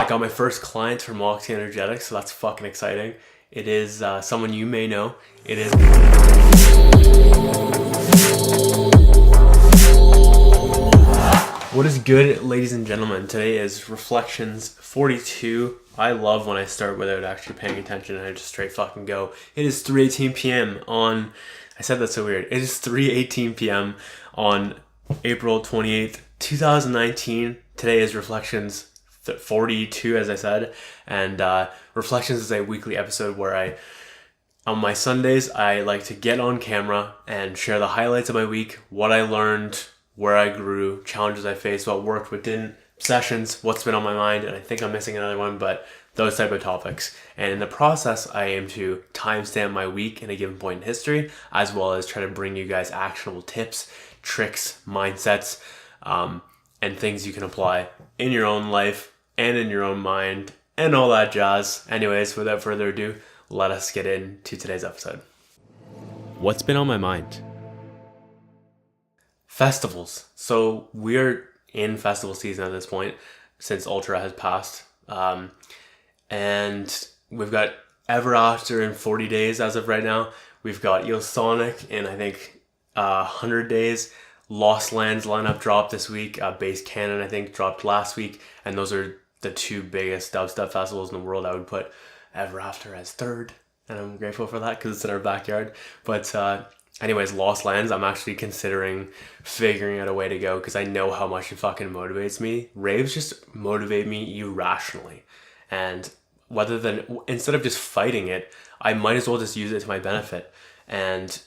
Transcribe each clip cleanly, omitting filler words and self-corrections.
got my first client from Moxey Energetics, so that's fucking exciting. It is someone you may know. It is... What is good, ladies and gentlemen? Today is Reflections 42. I love when I start without actually paying attention and I just straight fucking go. It is 3:18 p.m. on... I said that so weird. It is 3:18 p.m. on April 28th, 2019. Today is Reflections 42, as I said. And Reflections is a weekly episode where on my Sundays, I like to get on camera and share the highlights of my week, what I learned, where I grew, challenges I faced, what worked, what didn't, sessions, what's been on my mind, and I think I'm missing another one, but those type of topics. And in the process, I aim to timestamp my week in a given point in history, as well as try to bring you guys actionable tips, tricks, mindsets, and things you can apply in your own life and in your own mind and all that jazz. Anyways, without further ado, let us get into today's episode. What's been on my mind? Festivals. So we're in festival season at this point since Ultra has passed. And we've got Ever After in 40 days as of right now. We've got Sonic in I think 100 days. Lost Lands lineup dropped this week. Base Cannon I think dropped last week. And those are the two biggest dubstep festivals in the world. I would put Ever After as third. And I'm grateful for that because it's in our backyard. But anyways, Lost Lands, I'm actually considering figuring out a way to go because I know how much it fucking motivates me. Raves just motivate me irrationally. And instead of just fighting it, I might as well just use it to my benefit. And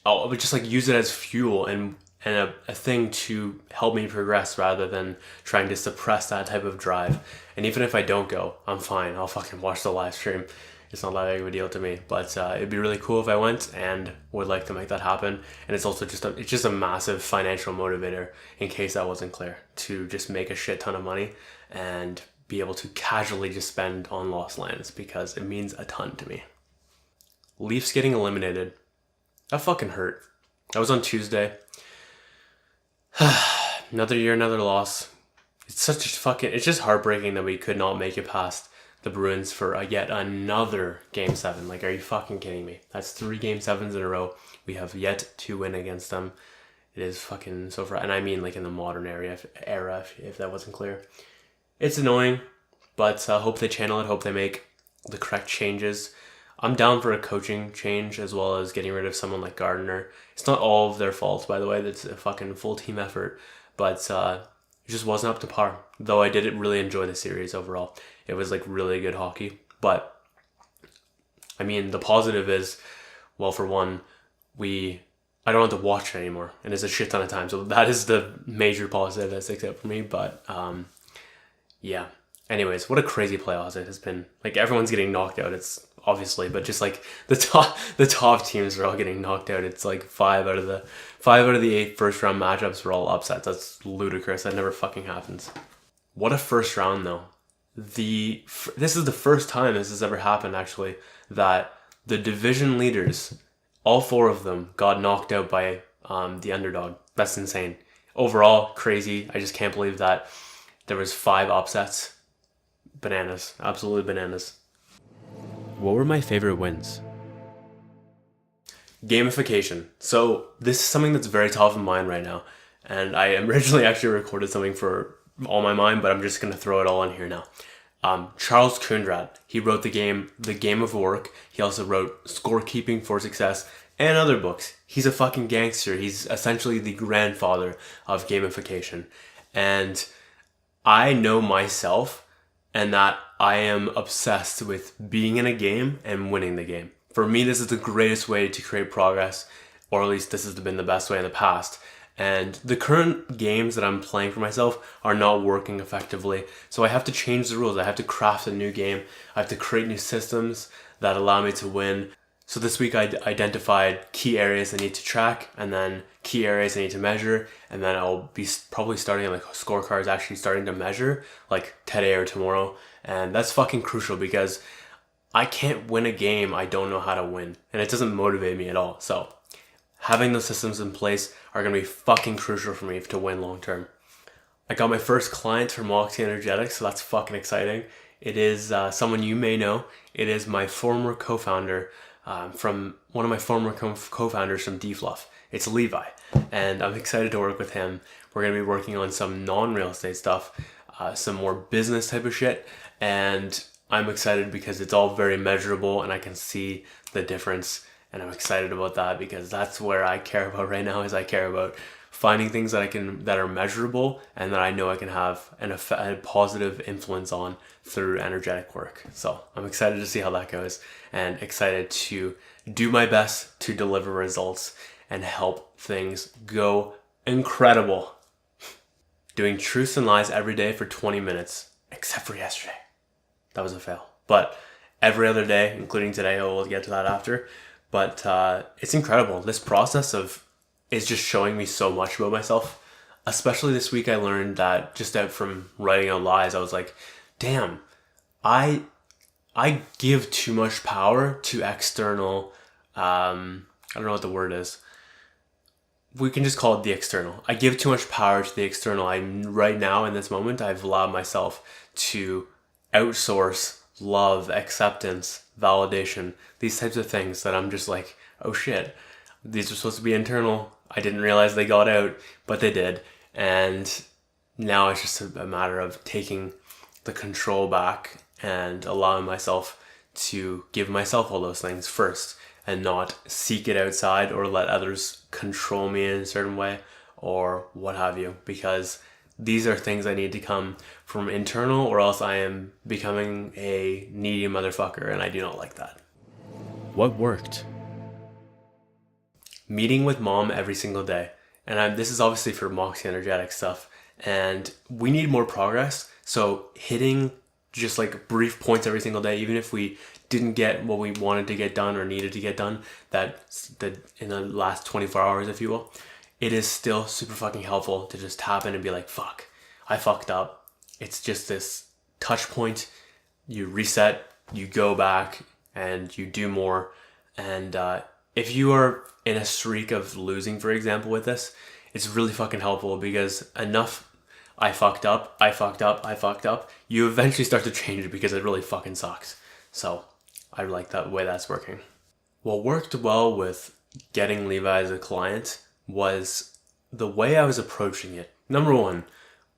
I'll just like use it as fuel and a thing to help me progress rather than trying to suppress that type of drive. And even if I don't go, I'm fine. I'll fucking watch the live stream. It's not that big of a deal to me, but it'd be really cool if I went and would like to make that happen. And it's also just a massive financial motivator, in case that wasn't clear, to just make a shit ton of money and be able to casually just spend on Lost Lands because it means a ton to me. Leafs getting eliminated. That fucking hurt. That was on Tuesday. Another year, another loss. It's just heartbreaking that we could not make it past the Bruins for yet another Game 7. Like, are you fucking kidding me? That's 3 Game 7s in a row. We have yet to win against them. It is fucking so far. And I mean, like, in the modern era, if that wasn't clear. It's annoying, but hope they channel it. Hope they make the correct changes. I'm down for a coaching change as well as getting rid of someone like Gardner. It's not all of their fault, by the way. That's a fucking full team effort. But it just wasn't up to par. Though I did really enjoy the series overall. It was like really good hockey. But I mean, the positive is, well, for one, I don't have to watch it anymore. And it's a shit ton of time. So that is the major positive that sticks out for me. But yeah. Anyways, what a crazy playoffs it has been. Like, everyone's getting knocked out. It's obviously, but just like the top teams are all getting knocked out. It's like 5 out of the 8 first round matchups were all upsets. That's ludicrous. That never fucking happens. What a first round though. This is the first time this has ever happened actually, that the division leaders, all 4 of them, got knocked out by the underdog. That's insane. Overall, crazy. I just can't believe that there was 5 upsets. Bananas. Absolutely bananas. What were my favorite wins? Gamification. So this is something that's very top of mind right now. And I originally actually recorded something for all my mind, but I'm just going to throw it all in here now. Charles Kundrad, he wrote The Game of Work. He also wrote Scorekeeping for Success and other books. He's a fucking gangster. He's essentially the grandfather of gamification. And I know myself and that I am obsessed with being in a game and winning the game. For me, this is the greatest way to create progress, or at least this has been the best way in the past. And the current games that I'm playing for myself are not working effectively. So I have to change the rules. I have to craft a new game. I have to create new systems that allow me to win. So this week I identified key areas I need to track, and then key areas I need to measure, and then I'll be probably starting like scorecards actually starting to measure like today or tomorrow. And that's fucking crucial because I can't win a game I don't know how to win, and it doesn't motivate me at all. So having those systems in place are going to be fucking crucial for me to win long term. I got my first client from Moxey Energetics, so that's fucking exciting. It is someone you may know. It is my former co-founder from one of my former co-founders from DFluff. It's Levi, and I'm excited to work with him. We're going to be working on some non-real estate stuff, some more business type of shit, and I'm excited because it's all very measurable and I can see the difference, and I'm excited about that because that's where I care about right now. Is I care about finding things that are measurable and that I know I can have a positive influence on through energetic work. So I'm excited to see how that goes and excited to do my best to deliver results and help things go incredible. Doing truths and lies every day for 20 minutes, except for yesterday. That was a fail. But every other day, including today, we'll get to that after. But it's incredible. This process is just showing me so much about myself. Especially this week, I learned that just out from writing out lies, I was like, damn, I give too much power to external, I don't know what the word is. We can just call it the external. I give too much power to the external. Right now in this moment, I've allowed myself to outsource love, acceptance, validation, these types of things that I'm just like, oh shit, these are supposed to be internal. I didn't realize they got out, but they did. And now it's just a matter of taking the control back and allowing myself to give myself all those things first and not seek it outside or let others control me in a certain way or what have you, because these are things I need to come from internal, or else I am becoming a needy motherfucker, and I do not like that. What worked? Meeting with mom every single day. And this is obviously for Moxey Energetic stuff. And we need more progress. So hitting just like brief points every single day, even if we didn't get what we wanted to get done or needed to get done, that in the last 24 hours, if you will, it is still super fucking helpful to just tap in and be like, fuck, I fucked up. It's just this touch point. You reset, you go back, and you do more. And if you are in a streak of losing, for example, with this, it's really fucking helpful because enough I fucked up, you eventually start to change it because it really fucking sucks. So I like that way that's working. What worked well with getting Levi as a client was the way I was approaching it. Number one,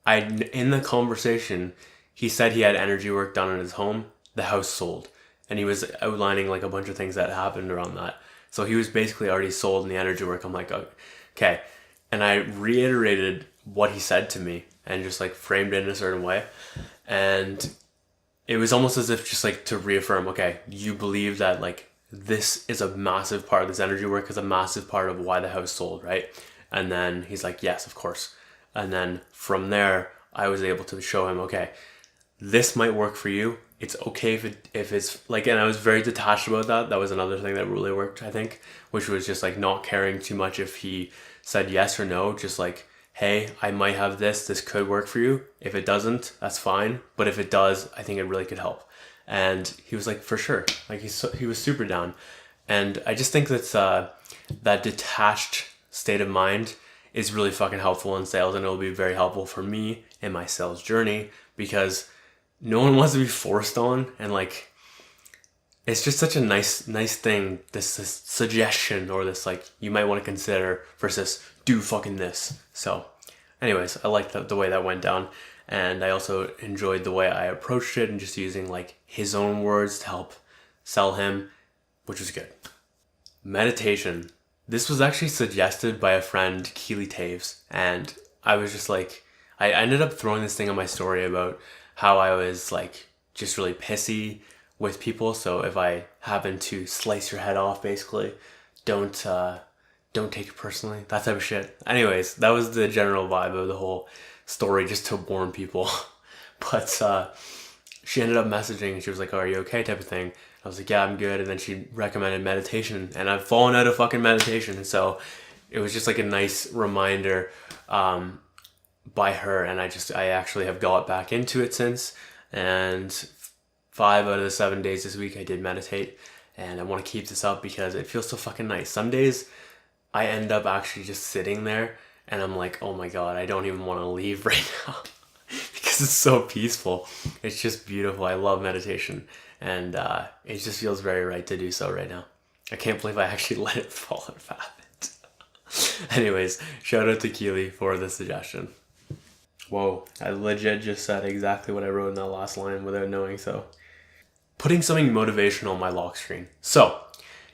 in the conversation, he said he had energy work done in his home. The house sold. And he was outlining like a bunch of things that happened around that. So he was basically already sold in the energy work. I'm like, okay. And I reiterated what he said to me and just like framed it in a certain way. And it was almost as if just like to reaffirm, okay, you believe that like this is a massive part of this energy work, is a massive part of why the house sold, right? And then he's like, yes, of course. And then from there, I was able to show him, okay, this might work for you. It's okay if it's like, and I was very detached about that. That was another thing that really worked, I think, which was just like not caring too much if he said yes or no. Just like, hey, I might have this could work for you. If it doesn't, that's fine. But if it does, I think it really could help. And he was like, for sure. Like he was super down. And I just think that that detached state of mind is really fucking helpful in sales, and it will be very helpful for me in my sales journey because no one wants to be forced on, and like it's just such a nice thing, this suggestion or this like you might want to consider versus do fucking this. So anyways, I like the way that went down, and I also enjoyed the way I approached it and just using like his own words to help sell him, which was good. Meditation. This was actually suggested by a friend, Keely Taves, and I was just like, I ended up throwing this thing on my story about how I was like just really pissy with people. So if I happen to slice your head off, basically, don't take it personally, that type of shit. Anyways, that was the general vibe of the whole story, just to warn people. But she ended up messaging and she was like, oh, are you okay, type of thing. I was like, yeah, I'm good. And then she recommended meditation, and I've fallen out of fucking meditation. So it was just like a nice reminder by her, and I actually have got back into it since. And 5 out of the 7 days this week I did meditate, and I want to keep this up because it feels so fucking nice. Some days I end up actually just sitting there And I'm like, oh my God, I don't even want to leave right now because it's so peaceful. It's just beautiful. I love meditation, and it just feels very right to do so right now. I can't believe I actually let it fall out of habit. Anyways, shout out to Keely for the suggestion. Whoa, I legit just said exactly what I wrote in that last line without knowing so. Putting something motivational on my lock screen. So,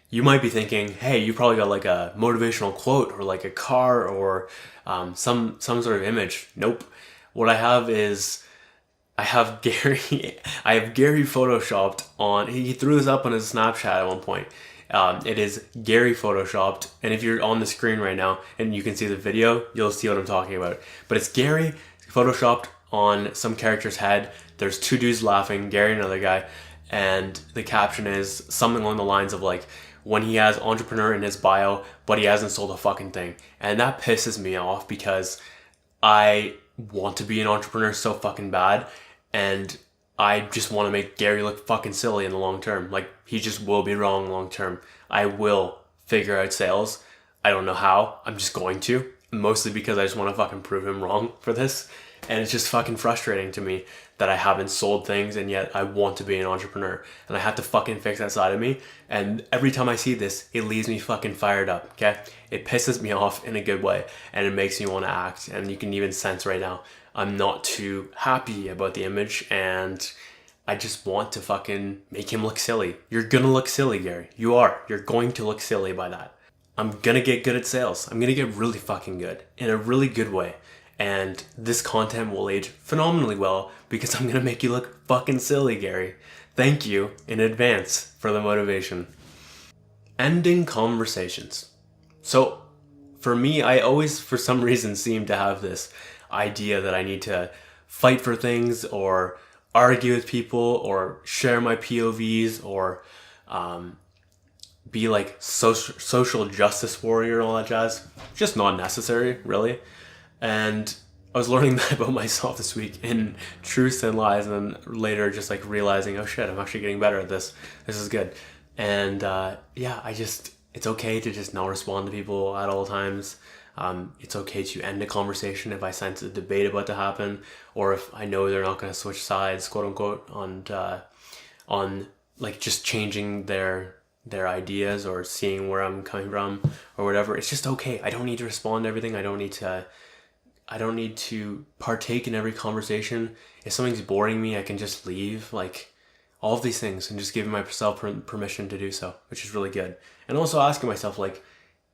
you might be thinking, hey, you probably got like a motivational quote or like a car or some sort of image. Nope. What I have is I have Gary photoshopped on. He threw this up on his Snapchat at one point. It is Gary photoshopped, and if you're on the screen right now and you can see the video, you'll see what I'm talking about. But it's Gary photoshopped on some character's head. There's two dudes laughing, Gary and another guy, and the caption is something along the lines of like, when he has entrepreneur in his bio, but he hasn't sold a fucking thing. And that pisses me off because I want to be an entrepreneur so fucking bad, and I just want to make Gary look fucking silly in the long term. Like, he just will be wrong long term. I will figure out sales. I don't know how. I'm just going to. Mostly because I just want to fucking prove him wrong for this. And it's just fucking frustrating to me that I haven't sold things and yet I want to be an entrepreneur. And I have to fucking fix that side of me. And every time I see this, it leaves me fucking fired up, okay? It pisses me off in a good way. And it makes me want to act. And you can even sense right now, I'm not too happy about the image. And I just want to fucking make him look silly. You're gonna look silly, Gary. You are. You're going to look silly by that. I'm gonna get good at sales. I'm gonna get really fucking good in a really good way. And this content will age phenomenally well because I'm gonna make you look fucking silly, Gary. Thank you in advance for the motivation. Ending conversations. So for me, I always, for some reason, seem to have this idea that I need to fight for things or argue with people or share my POVs or be like social justice warrior and all that jazz. Just not necessary, really. And I was learning that about myself this week in Truths and Lies, and then later just like realizing, oh shit, I'm actually getting better at this. This is good. And it's okay to just not respond to people at all times. It's okay to end a conversation if I sense a debate about to happen, or if I know they're not going to switch sides, quote unquote, on like just changing their ideas or seeing where I'm coming from or whatever. It's just okay. I don't need to respond to everything. I don't need to partake in every conversation. If something's boring me, I can just leave. Like, all of these things, and just giving myself permission to do so, which is really good. And also asking myself, like,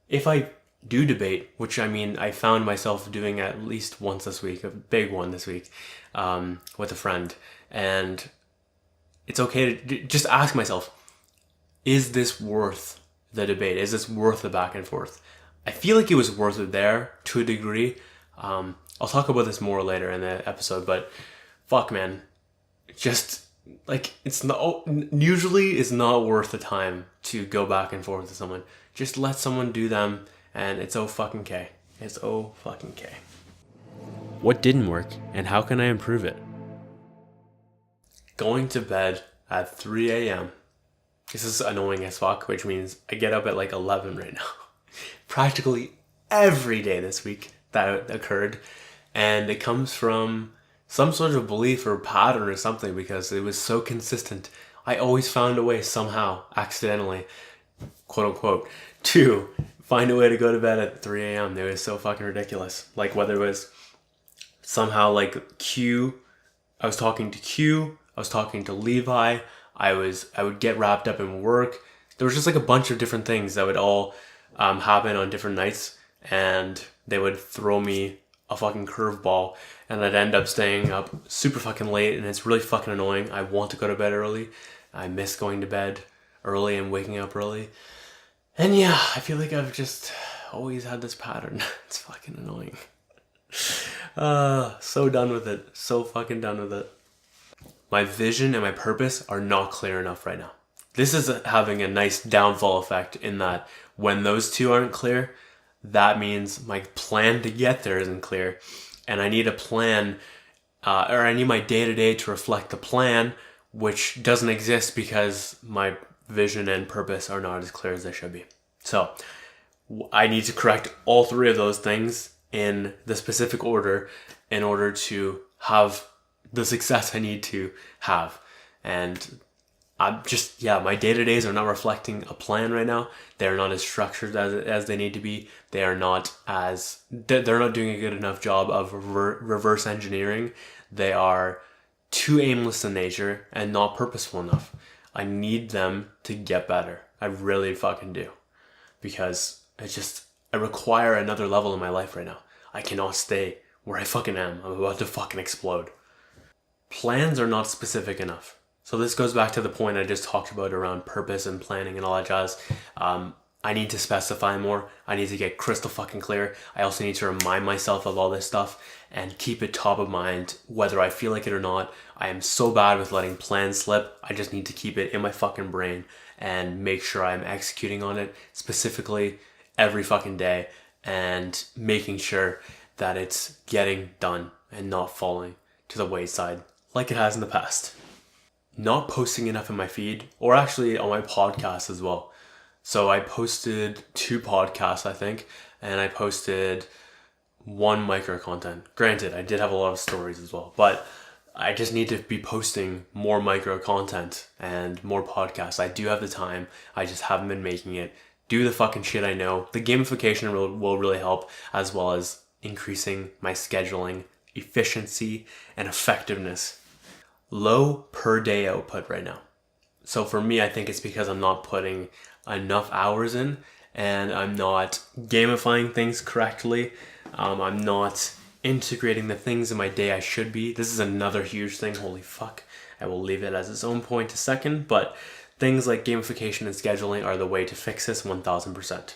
if I do debate, which I mean, I found myself doing at least once this week, a big one this week, with a friend. And it's okay to just ask myself, is this worth the debate? Is this worth the back and forth? I feel like it was worth it there to a degree. I'll talk about this more later in the episode, but fuck, man, just like, usually it's not worth the time to go back and forth with someone. Just let someone do them, and it's oh fucking K. It's oh fucking K. What didn't work, and how can I improve it? Going to bed at 3 a.m. This is annoying as fuck, which means I get up at like 11 right now. Practically every day this week that occurred, and it comes from some sort of belief or pattern or something, because it was so consistent. I always found a way somehow, accidentally, quote unquote, to find a way to go to bed at 3 a.m. It was so fucking ridiculous. Like, whether it was somehow like I was talking to Q, I was talking to Levi, I would get wrapped up in work. There was just like a bunch of different things that would all happen on different nights, and they would throw me a fucking curveball, and I'd end up staying up super fucking late, and it's really fucking annoying. I want to go to bed early. I miss going to bed early and waking up early. And yeah, I feel like I've just always had this pattern. It's fucking annoying. So done with it. So fucking done with it. My vision and my purpose are not clear enough right now. This is having a nice downfall effect in that when those two aren't clear, that means my plan to get there isn't clear. And I need a plan, or I need my day-to-day to reflect the plan, which doesn't exist because my vision and purpose are not as clear as they should be. So I need to correct all three of those things in the specific order in order to have the success I need to have. And I'm just, my day-to-days are not reflecting a plan right now. They're not as structured as they need to be. They're not doing a good enough job of reverse engineering. They are too aimless in nature and not purposeful enough. I need them to get better. I really fucking do. Because I require another level in my life right now. I cannot stay where I fucking am. I'm about to fucking explode. Plans are not specific enough. So this goes back to the point I just talked about around purpose and planning and all that jazz. I need to specify more. I need to get crystal fucking clear. I also need to remind myself of all this stuff and keep it top of mind, whether I feel like it or not. I am so bad with letting plans slip. I just need to keep it in my fucking brain and make sure I'm executing on it specifically every fucking day and making sure that it's getting done and not falling to the wayside like it has in the past. Not posting enough in my feed, or actually on my podcast as well. So I posted 2 podcasts, I think, and I posted 1 micro content. Granted, I did have a lot of stories as well, but I just need to be posting more micro content and more podcasts. I do have the time, I just haven't been making it. Do the fucking shit I know. The gamification will really help, as well as increasing my scheduling, efficiency, and effectiveness. Low per day output right now. So for me, I think it's because I'm not putting enough hours in and I'm not gamifying things correctly. I'm not integrating the things in my day I should be. This is another huge thing. Holy fuck. I will leave it as its own point a second, but things like gamification and scheduling are the way to fix this 1000%.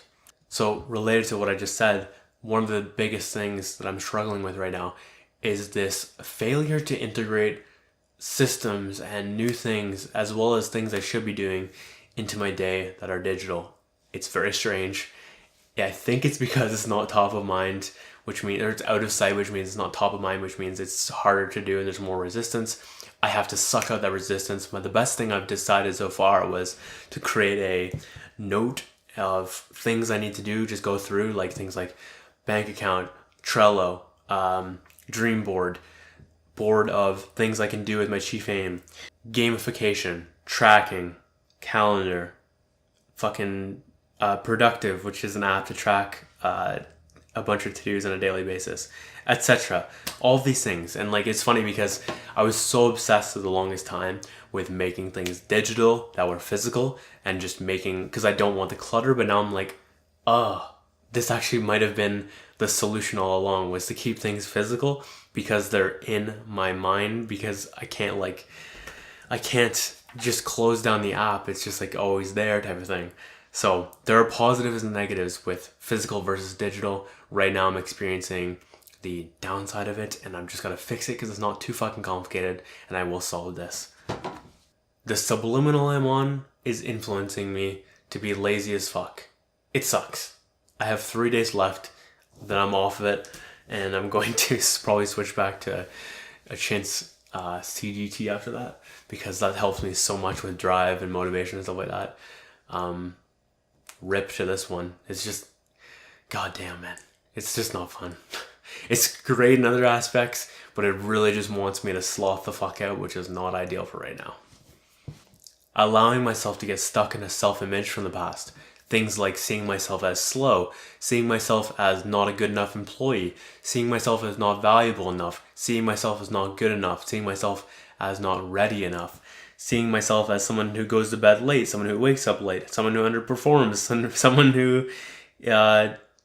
So related to what I just said, one of the biggest things that I'm struggling with right now is this failure to integrate systems and new things, as well as things I should be doing, into my day that are digital. It's very strange. I think it's because it's not top of mind, which means, or it's out of sight, which means it's not top of mind, which means it's harder to do and there's more resistance. I have to suck out that resistance. But the best thing I've decided so far was to create a note of things I need to do, just go through, like things like bank account, Trello, dream board of things I can do with my chief aim, gamification, tracking, calendar, fucking productive, which is an app to track a bunch of to-dos on a daily basis, etc. All of these things. And like, it's funny because I was so obsessed for the longest time with making things digital that were physical and just making, because I don't want the clutter, but now I'm like, this actually might have been the solution all along, was to keep things physical because they're in my mind, because I can't just close down the app. It's just like always there type of thing. So there are positives and negatives with physical versus digital. Right now I'm experiencing the downside of it, and I'm just gonna fix it because it's not too fucking complicated, and I will solve this. The subliminal I'm on is influencing me to be lazy as fuck. It sucks. I have 3 days left, then I'm off of it, and I'm going to probably switch back to a chintz CGT after that, because that helps me so much with drive and motivation and stuff like that. Rip to this one. It's just, goddamn, man. It's just not fun. It's great in other aspects, but it really just wants me to sloth the fuck out, which is not ideal for right now. Allowing myself to get stuck in a self-image from the past. Things like seeing myself as slow, seeing myself as not a good enough employee, seeing myself as not valuable enough, seeing myself as not good enough, seeing myself as not ready enough, seeing myself as someone who goes to bed late, someone who wakes up late, someone who underperforms, someone who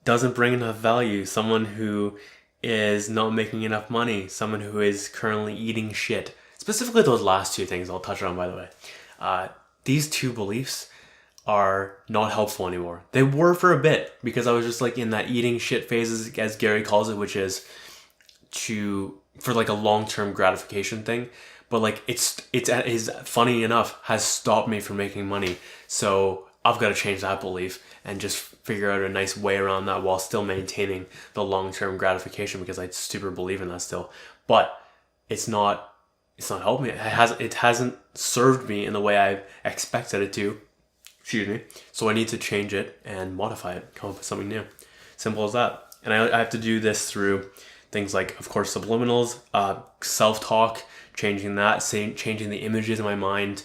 doesn't bring enough value, someone who is not making enough money, someone who is currently eating shit. Specifically those last 2 things I'll touch on, by the way. These 2 beliefs are not helpful anymore. They were for a bit, because I was just like in that eating shit phase, as Gary calls it, which is for like a long-term gratification thing. But like it's funny enough, has stopped me from making money. So I've got to change that belief and just figure out a nice way around that while still maintaining the long-term gratification, because I super believe in that still. But it's not helping me. It hasn't served me in the way I expected it to. Excuse me. So I need to change it and modify it, come up with something new. Simple as that. And I have to do this through things like, of course, subliminals, self-talk, changing the images in my mind,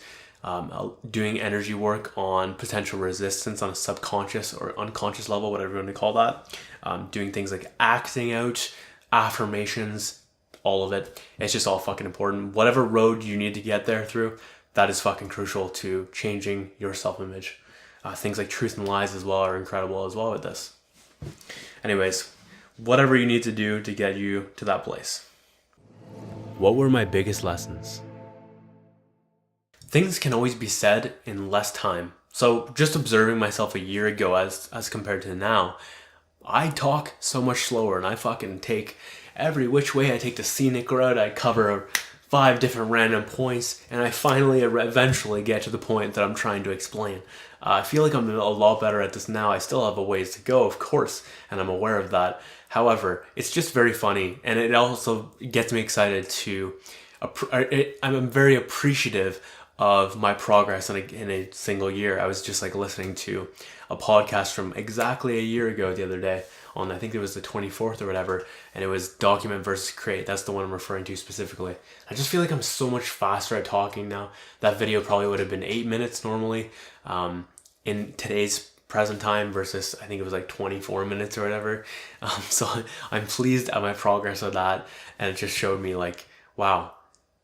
doing energy work on potential resistance on a subconscious or unconscious level, whatever you want to call that. Doing things like acting out, affirmations, all of it. It's just all fucking important. Whatever road you need to get there through, that is fucking crucial to changing your self-image. Things like truth and lies as well are incredible as well with this. Anyways, whatever you need to do to get you to that place. What were my biggest lessons? Things can always be said in less time. So just observing myself a year ago as compared to now, I talk so much slower and I fucking take every which way. I take the scenic route. I cover 5 different random points, and I finally eventually get to the point that I'm trying to explain. I feel like I'm a lot better at this now. I still have a ways to go, of course, and I'm aware of that. However, it's just very funny, and it also gets me excited to... I'm very appreciative of my progress in a single year. I was just like listening to a podcast from exactly a year ago the other day on, I think it was the 24th or whatever, and it was document versus create. That's the one I'm referring to specifically. I just feel like I'm so much faster at talking now. That video probably would have been 8 minutes normally in today's present time versus I think it was like 24 minutes or whatever. So I'm pleased at my progress of that, and it just showed me like, wow,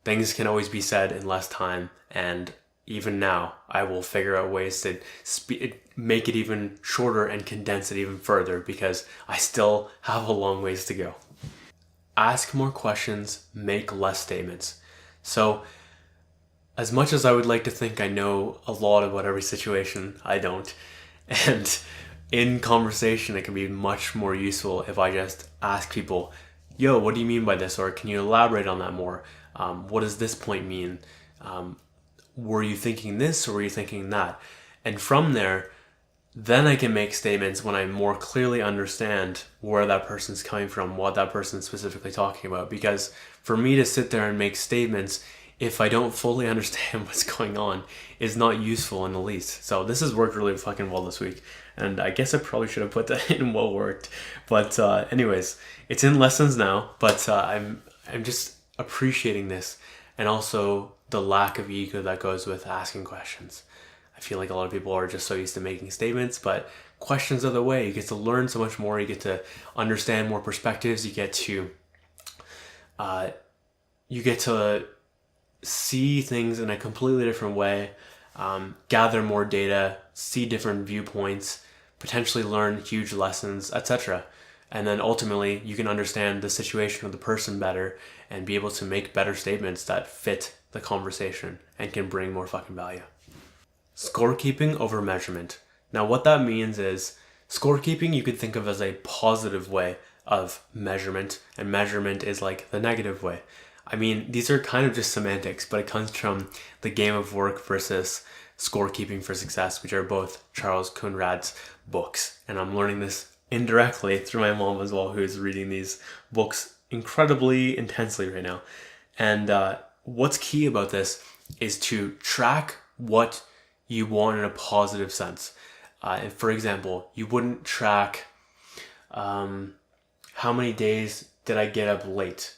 things can always be said in less time, and even now I will figure out ways to make it even shorter and condense it even further because I still have a long ways to go. Ask more questions, make less statements. So as much as I would like to think I know a lot about every situation, I don't. And in conversation, it can be much more useful if I just ask people, yo, what do you mean by this? Or can you elaborate on that more? What does this point mean? Were you thinking this or were you thinking that? And from there, then I can make statements when I more clearly understand where that person's coming from, what that person's specifically talking about. Because for me to sit there and make statements, if I don't fully understand what's going on, is not useful in the least. So this has worked really fucking well this week. And I guess I probably should have put that in what worked. But anyways, it's in lessons now, but I'm just appreciating this, and also the lack of ego that goes with asking questions. I feel like a lot of people are just so used to making statements, but questions are the way. You get to learn so much more. You get to understand more perspectives. You get to see things in a completely different way, gather more data, see different viewpoints, potentially learn huge lessons, etc. And then ultimately you can understand the situation of the person better and be able to make better statements that fit the conversation and can bring more fucking value. Scorekeeping over measurement. Now what that means is scorekeeping you could think of as a positive way of measurement, and measurement is like the negative way. I mean, these are kind of just semantics, but it comes from the game of work versus scorekeeping for success, which are both Charles Conrad's books. And I'm learning this indirectly through my mom as well, who's reading these books incredibly intensely right now. And what's key about this is to track what you want in a positive sense. For example, you wouldn't track how many days did I get up late.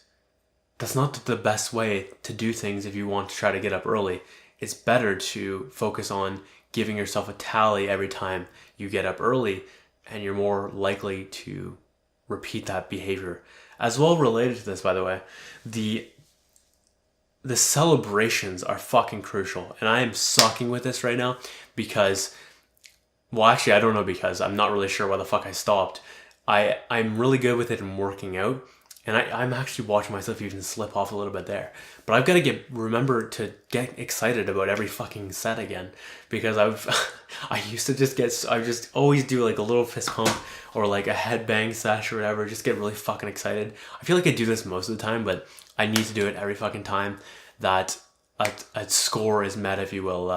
That's not the best way to do things if you want to try to get up early. It's better to focus on giving yourself a tally every time you get up early, and you're more likely to repeat that behavior. As well related to this, by the way, the celebrations are fucking crucial. And I am sucking with this right now because, well, actually, I don't know, because I'm not really sure why the fuck I stopped. I'm really good with it in working out, and I'm actually watching myself even slip off a little bit there. But I've got to remember to get excited about every fucking set again, because I used to I just always do like a little fist pump or like a headbang sesh or whatever, just get really fucking excited. I feel like I do this most of the time, but I need to do it every fucking time that a score is met, if you will,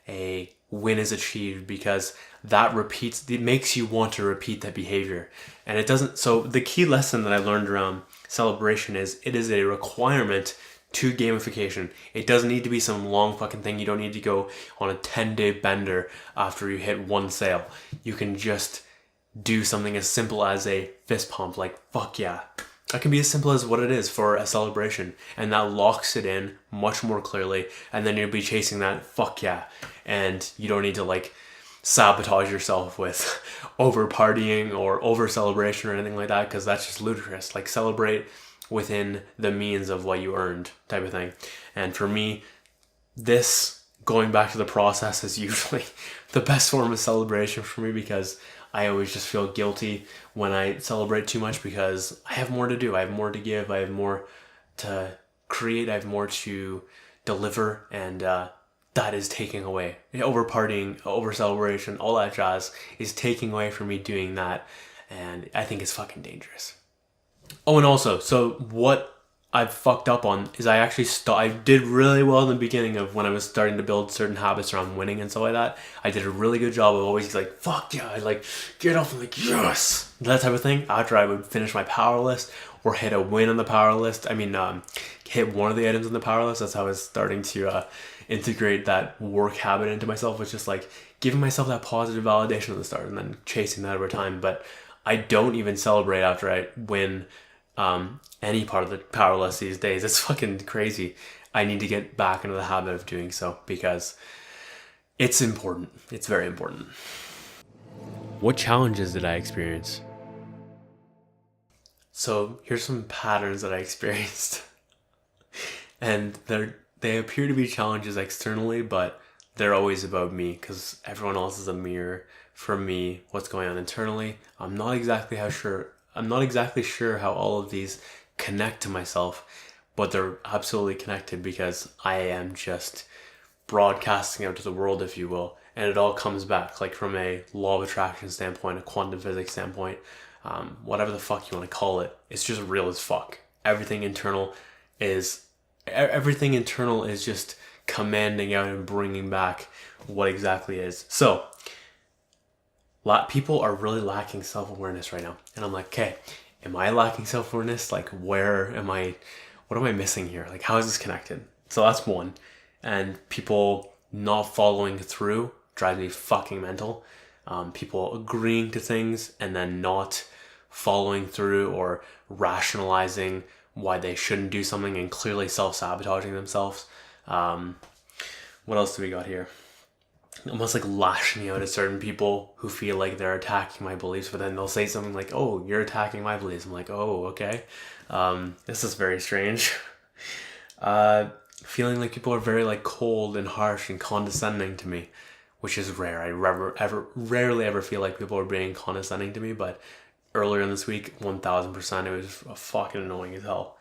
a win is achieved, because it makes you want to repeat that behavior. And it doesn't, so the key lesson that I learned around celebration is it is a requirement to gamification. It doesn't need to be some long fucking thing. You don't need to go on a 10-day bender after you hit one sale. You can just do something as simple as a fist pump, like fuck yeah. That can be as simple as what it is for a celebration, and that locks it in much more clearly, and then you'll be chasing that fuck yeah, and you don't need to like sabotage yourself with over partying or over celebration or anything like that, because that's just ludicrous. Like, celebrate within the means of what you earned, type of thing. And for me, this going back to the process is usually the best form of celebration for me, because I always just feel guilty when I celebrate too much, because I have more to do, I have more to give, I have more to create, I have more to deliver, and that is taking away. Over partying, over celebration, all that jazz is taking away from me doing that, and I think it's fucking dangerous. Oh, and also, so what I've fucked up on is I did really well in the beginning of when I was starting to build certain habits around winning and stuff like that. I did a really good job of always like, fuck yeah, I'd like get off and like, yes, that type of thing. After I would finish my power list or hit a win on the power list, hit one of the items on the power list. That's how I was starting to integrate that work habit into myself, which is like giving myself that positive validation at the start and then chasing that over time. But I don't even celebrate after I win any part of the power list these days. It's fucking crazy. I need to get back into the habit of doing so, because it's important. It's very important. What challenges did I experience? So here's some patterns that I experienced. And they appear to be challenges externally, but they're always about me, because everyone else is a mirror for me, what's going on internally. I'm not exactly sure how all of these connect to myself, but they're absolutely connected, because I am just broadcasting out to the world, if you will, and it all comes back, like from a law of attraction standpoint, a quantum physics standpoint, whatever the fuck you want to call it. It's just real as fuck. Everything internal is just commanding out and bringing back what exactly is. So people are really lacking self-awareness right now, and I'm like, okay, am I lacking self-awareness? Like, what am I missing here? Like, how is this connected? So that's one. And people not following through drives me fucking mental. People agreeing to things and then not following through, or rationalizing why they shouldn't do something and clearly self-sabotaging themselves. What else do we got here? Almost like lashing out at certain people who feel like they're attacking my beliefs, but then they'll say something like, oh, you're attacking my beliefs. I'm like, oh, okay. This is very strange. Feeling like people are very like cold and harsh and condescending to me, which is rare. I rarely ever feel like people are being condescending to me, but earlier in this week, 1000%, it was fucking annoying as hell.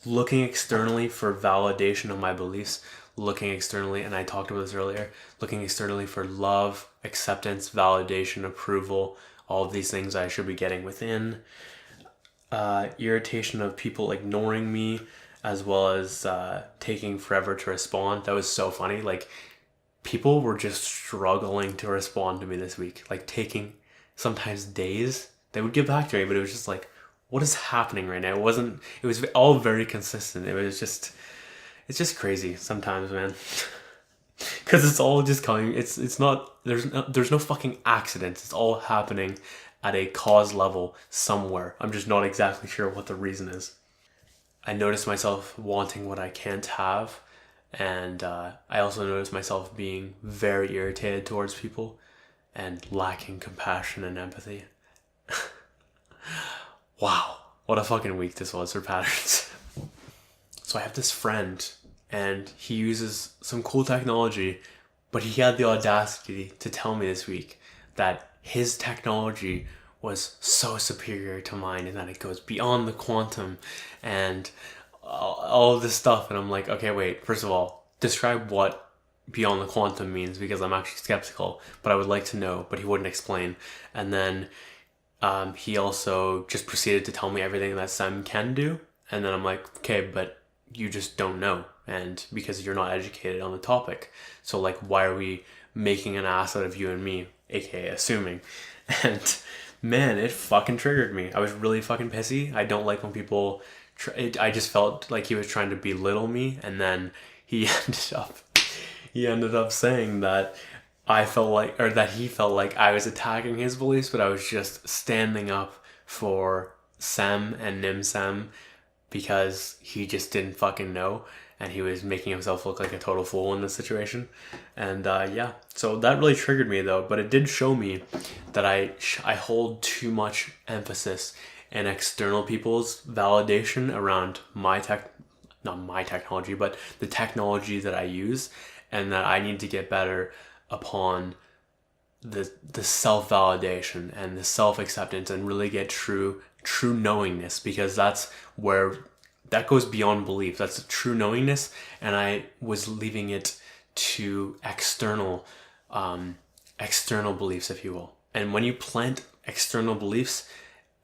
Looking externally for validation of my beliefs, looking externally, and I talked about this earlier, looking externally for love, acceptance, validation, approval, all of these things I should be getting within. Irritation of people ignoring me, as well as taking forever to respond. That was so funny. Like, people were just struggling to respond to me this week, like taking sometimes days. They would get back to me, but it was just like, what is happening right now? It was all very consistent. It's just crazy sometimes, man. Because it's all just coming. It's not, there's no fucking accidents. It's all happening at a cause level somewhere. I'm just not exactly sure what the reason is. I notice myself wanting what I can't have. And I also notice myself being very irritated towards people and lacking compassion and empathy. Wow, what a fucking week this was for patterns. So I have this friend, and he uses some cool technology, but he had the audacity to tell me this week that his technology was so superior to mine, and that it goes beyond the quantum and all of this stuff. And I'm like, okay, wait, first of all, describe what beyond the quantum means, because I'm actually skeptical, but I would like to know. But he wouldn't explain. And then he also just proceeded to tell me everything that SEM can do. And then I'm like, okay, but you just don't know, and because you're not educated on the topic. So like, why are we making an ass out of you and me, aka assuming? And man, it fucking triggered me. I was really fucking pissy. I don't like when people I just felt like he was trying to belittle me. And then he ended up saying that I felt like, or that he felt like I was attacking his beliefs, but I was just standing up for Sam and Nim Sam because he just didn't fucking know and he was making himself look like a total fool in this situation. And yeah, so that really triggered me though, but it did show me that I hold too much emphasis in external people's validation around not my technology, but the technology that I use, and that I need to get better upon the self-validation and the self-acceptance and really get true knowingness, because that's where that goes beyond belief. That's a true knowingness, and I was leaving it to external beliefs, if you will. And when you plant external beliefs,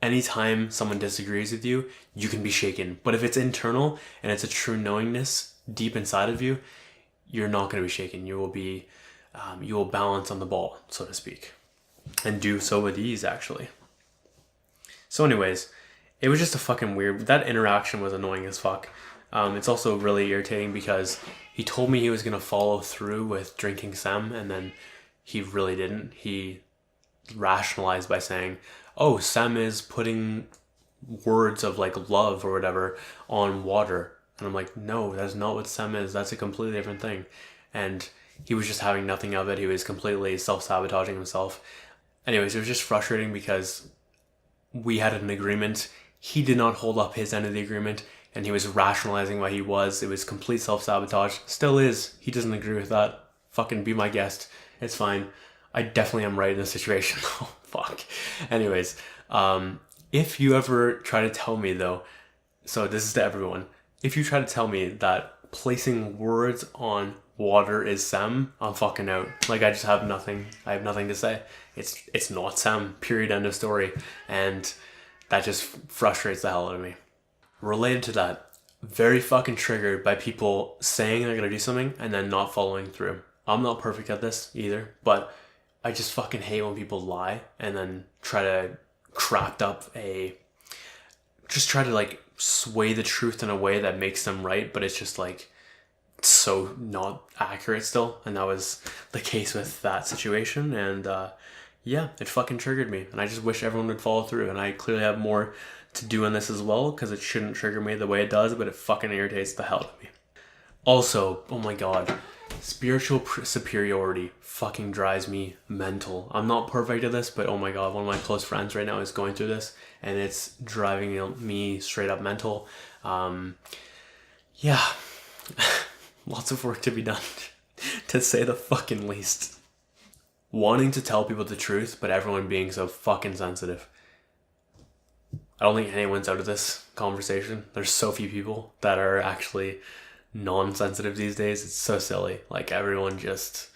anytime someone disagrees with you, you can be shaken. But if it's internal and it's a true knowingness deep inside of you, you're not going to be shaken. You will balance on the ball, so to speak, and do so with ease, actually. So anyways, it was just a fucking weird, that interaction was annoying as fuck. It's also really irritating because he told me he was going to follow through with drinking Sam, and then he really didn't. He rationalized by saying, oh, Sam is putting words of like love or whatever on water. And I'm like, no, that's not what Sam is. That's a completely different thing. And he was just having nothing of it. He was completely self-sabotaging himself. Anyways, it was just frustrating because we had an agreement. He did not hold up his end of the agreement, and he was rationalizing why he was. It was complete self-sabotage. Still is. He doesn't agree with that. Fucking be my guest. It's fine. I definitely am right in this situation. Oh, fuck. Anyways, if you ever try to tell me though, so this is to everyone, if you try to tell me that placing words on water is Sam, I'm fucking out. Like, I just have nothing. I have nothing to say. It's not Sam. Period. End of story. And that just frustrates the hell out of me. Related to that, very fucking triggered by people saying they're gonna do something and then not following through. I'm not perfect at this either, but I just fucking hate when people lie and then try to try to like sway the truth in a way that makes them right, but it's just like so not accurate still. And that was the case with that situation. And yeah, it fucking triggered me, and I just wish everyone would follow through. And I clearly have more to do in this as well, because it shouldn't trigger me the way it does, but it fucking irritates the hell out of me. Also, oh my god, spiritual superiority fucking drives me mental. I'm not perfect at this, but oh my god, one of my close friends right now is going through this, and it's driving me straight up mental. Yeah, lots of work to be done, to say the fucking least. Wanting to tell people the truth, but everyone being so fucking sensitive. I don't think anyone's out of this conversation. There's so few people that are actually non-sensitive these days. It's so silly. Like, everyone just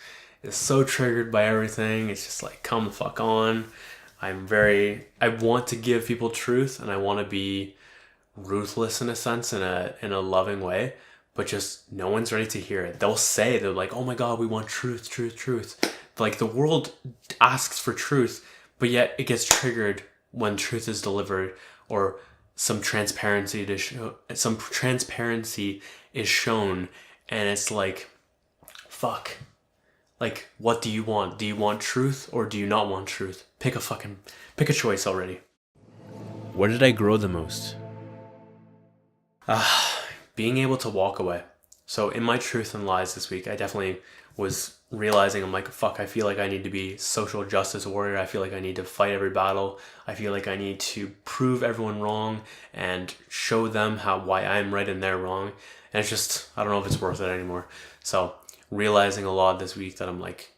is so triggered by everything. It's just like, come the fuck on. I want to give people truth, and I want to be ruthless in a sense, in a loving way, but just no one's ready to hear it. They're like, oh my god, we want truth. Like, the world asks for truth, but yet it gets triggered when truth is delivered, or some transparency is shown, and it's like, fuck. Like, what do you want? Do you want truth, or do you not want truth? Pick a choice already. Where did I grow the most? Being able to walk away. So in my truth and lies this week, I definitely was realizing, I'm like, fuck, I feel like I need to be social justice warrior. I feel like I need to fight every battle. I feel like I need to prove everyone wrong and show them why I'm right and they're wrong. And it's just, I don't know if it's worth it anymore. So realizing a lot this week that I'm like,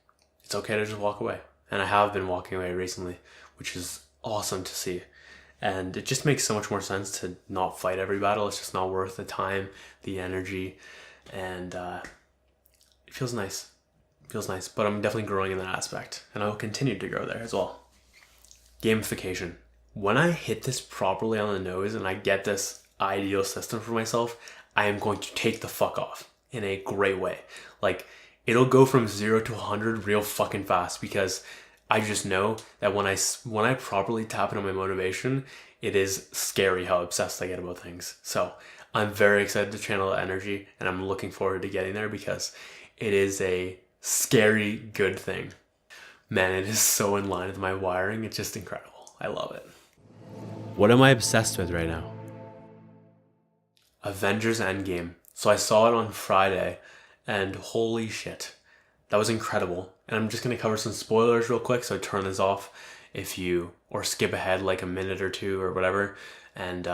it's okay to just walk away. And I have been walking away recently, which is awesome to see. And it just makes so much more sense to not fight every battle. It's just not worth the time, the energy, and it feels nice. But I'm definitely growing in that aspect, and I will continue to grow there as well. Gamification. When I hit this properly on the nose and I get this ideal system for myself, I am going to take the fuck off in a great way. Like, it'll go from 0 to 100 real fucking fast, because I just know that when I properly tap into my motivation, it is scary how obsessed I get about things. So I'm very excited to channel that energy, and I'm looking forward to getting there, because it is a scary good thing. Man, it is so in line with my wiring. It's just incredible. I love it. What am I obsessed with right now? Avengers Endgame. So I saw it on Friday, and holy shit, that was incredible. And I'm just going to cover some spoilers real quick, so turn this off or skip ahead like a minute or two or whatever, and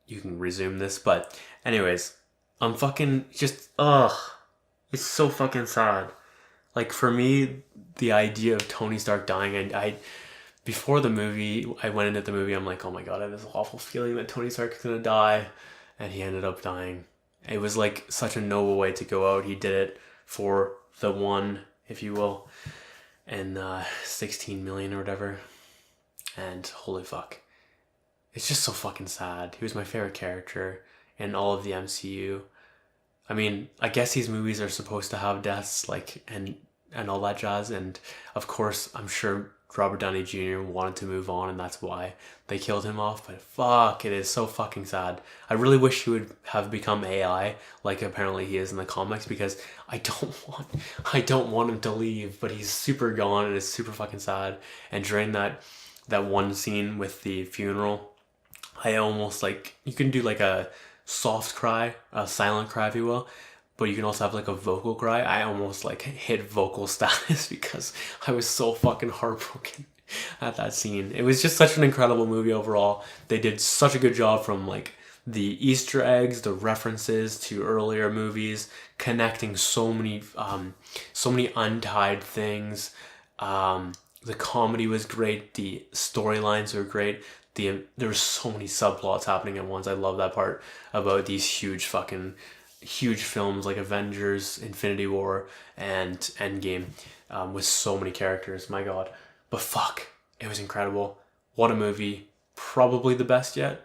you can resume this. But anyways, I'm fucking just, it's so fucking sad. Like, for me, the idea of Tony Stark dying, and before the movie, I went into the movie, I'm like, oh my god, I have this awful feeling that Tony Stark is gonna die, and he ended up dying. It was like such a noble way to go out. He did it for the one, if you will, and 16 million or whatever. And holy fuck, it's just so fucking sad. He was my favorite character in all of the MCU. I mean, I guess these movies are supposed to have deaths, like, and all that jazz, and of course, I'm sure Robert Downey Jr. wanted to move on, and that's why they killed him off. But fuck, it is so fucking sad. I really wish he would have become AI, like apparently he is in the comics, because I don't want him to leave. But he's super gone, and it's super fucking sad. And during that one scene with the funeral, I almost, like, you can do like a soft cry, a silent cry, if you will, but you can also have like a vocal cry. I almost like hit vocal status because I was so fucking heartbroken at that scene. It was just such an incredible movie overall. They did such a good job, from like the Easter eggs, the references to earlier movies, connecting so many untied things. The comedy was great. The storylines were great. There were so many subplots happening at once. I love that part about these huge films like Avengers, Infinity War, and Endgame, with so many characters. My god. But fuck, it was incredible. What a movie. Probably the best yet.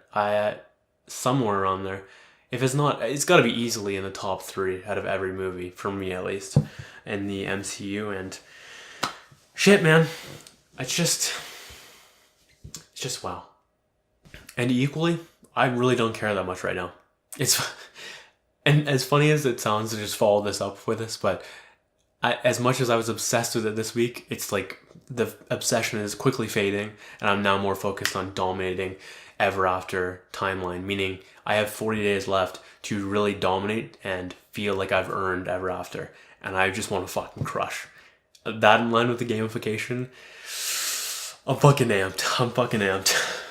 Somewhere around there. If it's not, it's got to be easily in the top 3 out of every movie, for me at least, in the MCU. And shit, man, it's just wow. And equally, I really don't care that much right now. And as funny as it sounds to just follow this up with this, but as much as I was obsessed with it this week, it's like the obsession is quickly fading, and I'm now more focused on dominating Ever After timeline, meaning I have 40 days left to really dominate and feel like I've earned Ever After, and I just want to fucking crush. That in line with the gamification, I'm fucking amped.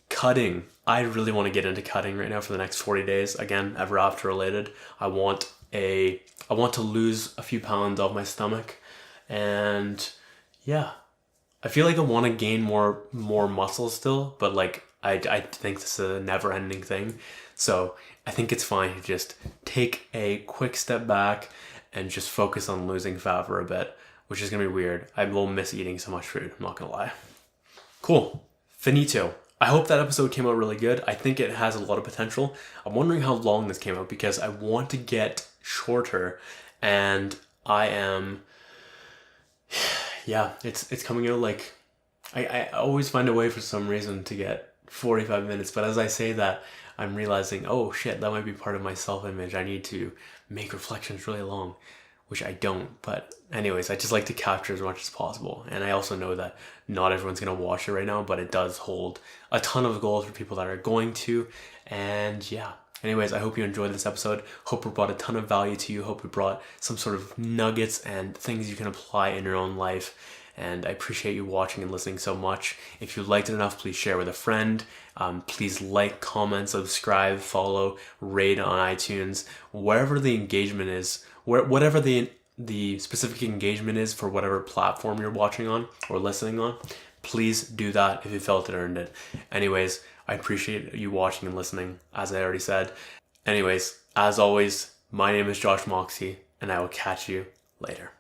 Cutting. I really want to get into cutting right now for the next 40 days. Again, Ever After related. I want to lose a few pounds off my stomach, and yeah, I feel like I want to gain more muscle still, but like I think this is a never-ending thing. So I think it's fine to just take a quick step back and just focus on losing fat for a bit, which is gonna be weird. I will miss eating so much food, I'm not gonna lie. Cool. Finito. I hope that episode came out really good. I think it has a lot of potential. I'm wondering how long this came out, because I want to get shorter, and I am, yeah, it's coming out like, I always find a way for some reason to get 45 minutes, but as I say that, I'm realizing, oh shit, that might be part of my self-image. I need to make reflections really long, which I don't. But anyways, I just like to capture as much as possible. And I also know that not everyone's going to watch it right now, but it does hold a ton of goals for people that are going to. And yeah, anyways, I hope you enjoyed this episode. Hope it brought a ton of value to you. Hope it brought some sort of nuggets and things you can apply in your own life. And I appreciate you watching and listening so much. If you liked it enough, please share with a friend. Please like, comment, subscribe, follow, rate on iTunes, wherever the engagement is, whatever the specific engagement is for whatever platform you're watching on or listening on. Please do that if you felt it earned it. Anyways, I appreciate you watching and listening, as I already said. Anyways, as always, my name is Josh Moxey, and I will catch you later.